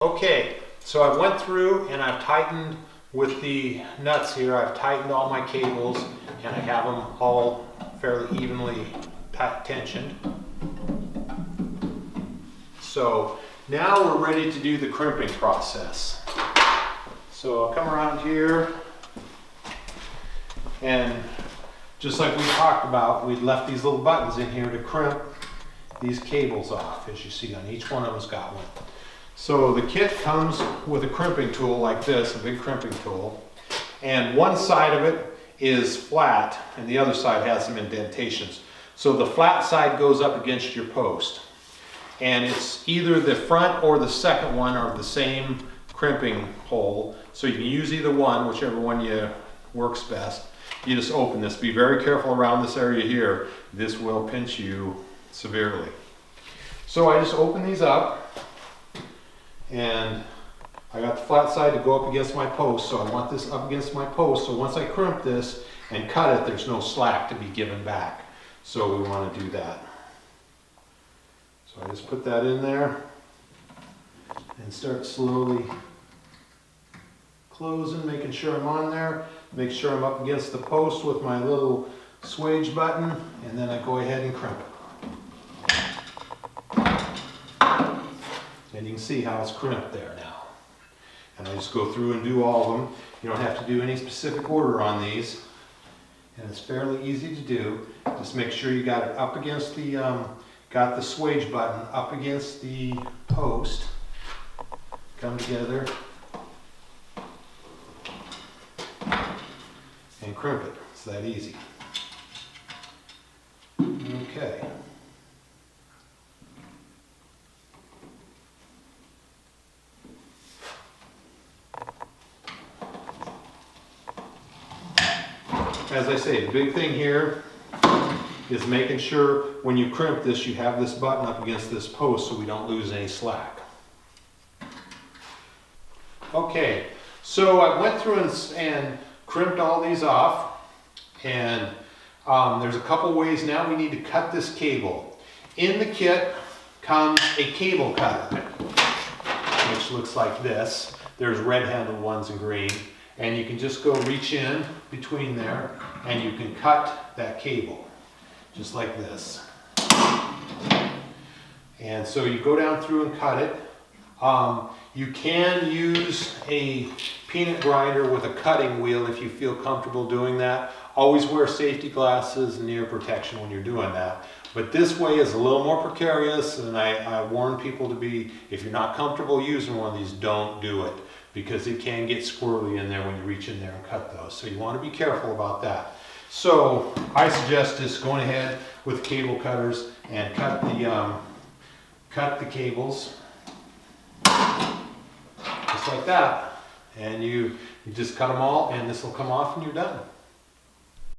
Okay, so I went through and I've tightened with the nuts here. I've tightened all my cables and I have them all fairly evenly tensioned. So now we're ready to do the crimping process. So I'll come around here and just like we talked about, we left these little buttons in here to crimp these cables off. As you see, on each one of them's got one. So the kit comes with a crimping tool like this, a big crimping tool, and one side of it is flat and the other side has some indentations. So the flat side goes up against your post, and it's either the front or the second one are the same crimping hole, so you can use either one, whichever one works best. You just open this. Be very careful around this area here. This will pinch you severely. So I just open these up, and I got the flat side to go up against my post, so I want this up against my post, so once I crimp this and cut it, there's no slack to be given back. So we want to do that. So I just put that in there and start slowly closing, making sure I'm on there. Make sure I'm up against the post with my little swage button, and then I go ahead and crimp it. And you can see how it's crimped there now. And I just go through and do all of them. You don't have to do any specific order on these. And it's fairly easy to do. Just make sure you got it up against the, got the swage button up against the post. Come together. And crimp it. It's that easy. Okay. As I say, the big thing here is making sure when you crimp this, you have this button up against this post so we don't lose any slack. Okay, so I went through and crimped all these off, and there's a couple ways now we need to cut this cable. In the kit comes a cable cutter, which looks like this. There's red handled ones in green. And you can just go reach in between there and you can cut that cable, just like this. And so you go down through and cut it. You can use a peanut grinder with a cutting wheel if you feel comfortable doing that. Always wear safety glasses and ear protection when you're doing that. But this way is a little more precarious, and I warn people to be, if you're not comfortable using one of these, don't do it, because it can get squirrely in there when you reach in there and cut those. So you want to be careful about that. So I suggest just going ahead with cable cutters and cut the cables just like that. And you just cut them all, and this will come off and you're done.